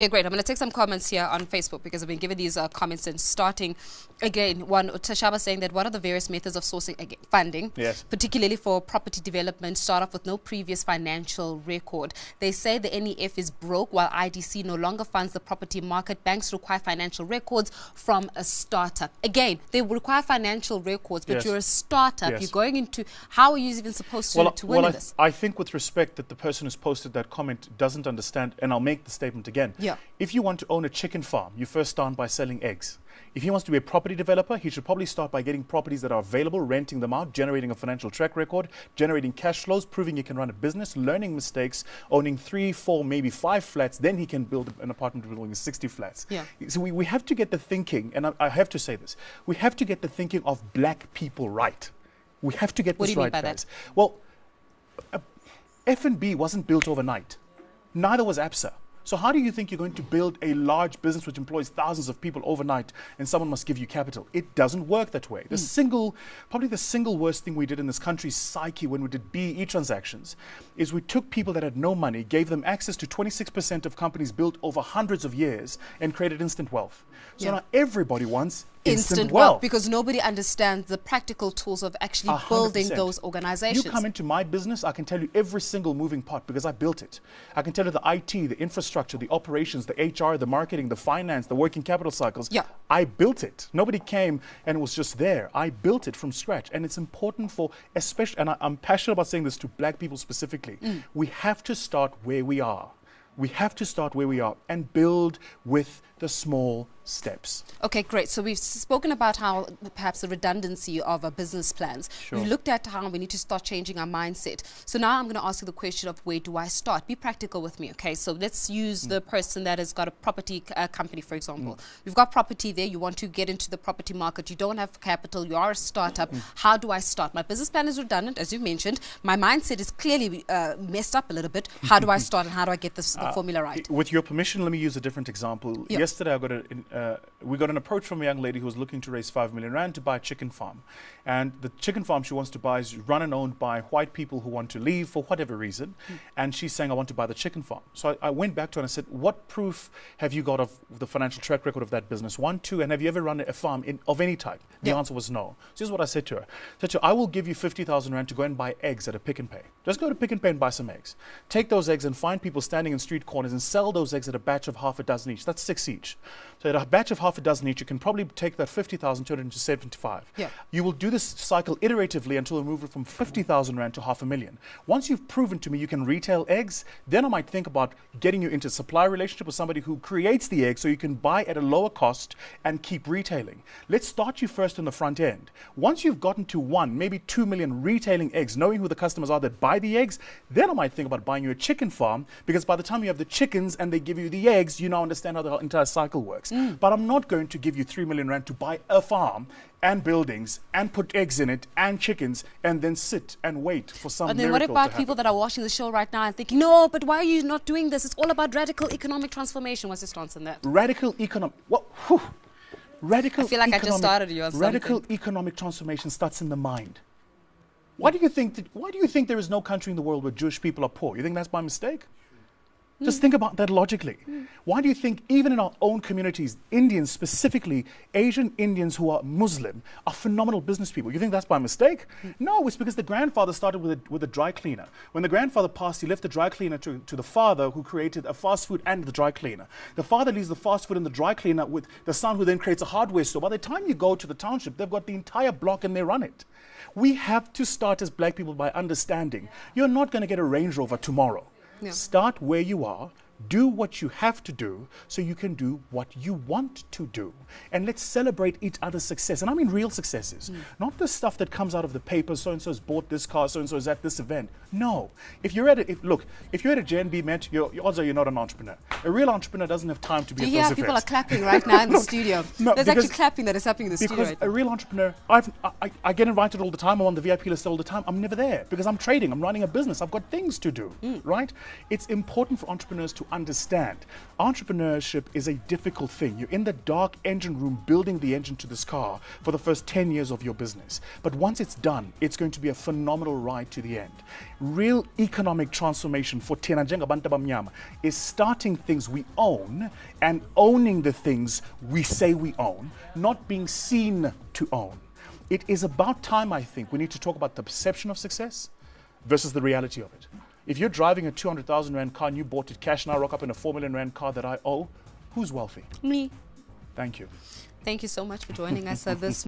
Yeah, great. I'm going to take some comments here on Facebook because I've been given these comments and starting again. One, Tashaba saying that what are the various methods of sourcing funding, yes, particularly for property development, start off with no previous financial record. They say the NEF is broke while IDC no longer funds the property market. Banks require financial records from a startup. Again, they require financial records, but yes, you're a startup. yes, You're going into, how are you even supposed to win this? I think with respect that the person who's posted that comment doesn't understand, and I'll make the statement again. Yeah. If you want to own a chicken farm, you first start by selling eggs. If he wants to be a property developer, he should probably start by getting properties that are available, renting them out, generating a financial track record, generating cash flows, proving he can run a business, learning mistakes, owning 3, 4, maybe 5 flats. Then he can build an apartment building with 60 flats. Yeah. So we have to get the thinking, and I have to say this, we have to get the thinking of black people right. We have to get this right, What do you mean by guys. that? Well, F&B wasn't built overnight. Neither was ABSA. So how do you think you're going to build a large business which employs thousands of people overnight and someone must give you capital? It doesn't work that way. Probably the single worst thing we did in this country's psyche when we did BE transactions is we took people that had no money, gave them access to 26% of companies built over hundreds of years and created instant wealth. So now everybody wants instant wealth because nobody understands the practical tools of actually 100%. building those organizations. You come into my business, I can tell you every single moving part because I built it. I can tell you the IT, the infrastructure, the operations, the HR, the marketing, the finance, the working capital cycles. Yeah. I built it. Nobody came and it was just there. I built it from scratch. And it's important for, especially, and I'm passionate about saying this to black people specifically, we have to start where we are. We have to start where we are and build with the small steps. Okay, great. So we've spoken about how perhaps the redundancy of our business plans. Sure. We've looked at how we need to start changing our mindset. So now I'm going to ask you the question of where do I start? Be practical with me, okay? So let's use the person that has got a property company, for example. You've got property there. You want to get into the property market. You don't have capital. You are a startup. How do I start? My business plan is redundant, as you mentioned. My mindset is clearly messed up a little bit. How do I start and how do I get this, the formula right? With your permission, let me use a different example. Yeah. Yesterday, we got an approach from a young lady who was looking to raise 5 million rand to buy a chicken farm. And the chicken farm she wants to buy is run and owned by white people who want to leave for whatever reason. And she's saying, I want to buy the chicken farm. So I went back to her and I said, what proof have you got of the financial track record of that business? 1, 2, and have you ever run a farm of any type? The answer was no. So here's what I said to her. I said to her, I will give you 50,000 rand to go and buy eggs at a Pick n Pay. Just go to Pick n Pay and buy some eggs. Take those eggs and find people standing in street corners and sell those eggs at a batch of half a dozen each. That's 6 each. So at a batch of half a dozen each, you can probably take that 50,000, turn it into 75. Yeah. You will do this cycle iteratively until you move it from 50,000 rand to 500,000. Once you've proven to me you can retail eggs, then I might think about getting you into a supply relationship with somebody who creates the egg so you can buy at a lower cost and keep retailing. Let's start you first on the front end. Once you've gotten to 1, maybe 2 million retailing eggs, knowing who the customers are that buy the eggs, then I might think about buying you a chicken farm, because by the time you have the chickens and they give you the eggs, you now understand how the entire cycle works. But I'm not going to give you 3 million rand to buy a farm and buildings and put eggs in it and chickens and then sit and wait for some miracle to happen. And then what about people that are watching the show right now and thinking, no, but why are you not doing this? It's all about radical economic transformation. What's your stance on that? Radical economic, radical I feel like I just started you on something. Radical economic transformation starts in the mind. Why do you think there is no country in the world where Jewish people are poor? You think that's by mistake? Just think about that logically. Why do you think even in our own communities, Indians specifically, Asian Indians who are Muslim, are phenomenal business people? You think that's by mistake? No, it's because the grandfather started with a dry cleaner. When the grandfather passed, he left the dry cleaner to the father, who created a fast food and the dry cleaner. The father leaves the fast food and the dry cleaner with the son, who then creates a hardware store. By the time you go to the township, they've got the entire block and they run it. We have to start as black people by understanding you're not going to get a Range Rover tomorrow. Yeah. Start where you are, do what you have to do so you can do what you want to do. And let's celebrate each other's success. And I mean real successes, not the stuff that comes out of the paper, so-and-so's bought this car, so-and-so's at this event. No. If you're at a JNB Met, your odds are you're not an entrepreneur. A real entrepreneur doesn't have time to be at those events. People are clapping right now in the studio. No, There's actually clapping that is happening in the studio. Because a real entrepreneur, I get invited all the time. I'm on the VIP list all the time. I'm never there because I'm trading. I'm running a business. I've got things to do, right? It's important for entrepreneurs to understand entrepreneurship is a difficult thing. You're in the dark engine room building the engine to this car for the first 10 years of your business. But once it's done, it's going to be a phenomenal ride to the end. Real economic transformation for Thina njengabantu abamnyama is starting things we own and owning the things we say we own, not being seen to own. It is about time, I think, we need to talk about the perception of success versus the reality of it. If you're driving a 200,000 Rand car and you bought it cash and I rock up in a 4 million Rand car that I owe, who's wealthy? Me. Thank you. Thank you so much for joining us this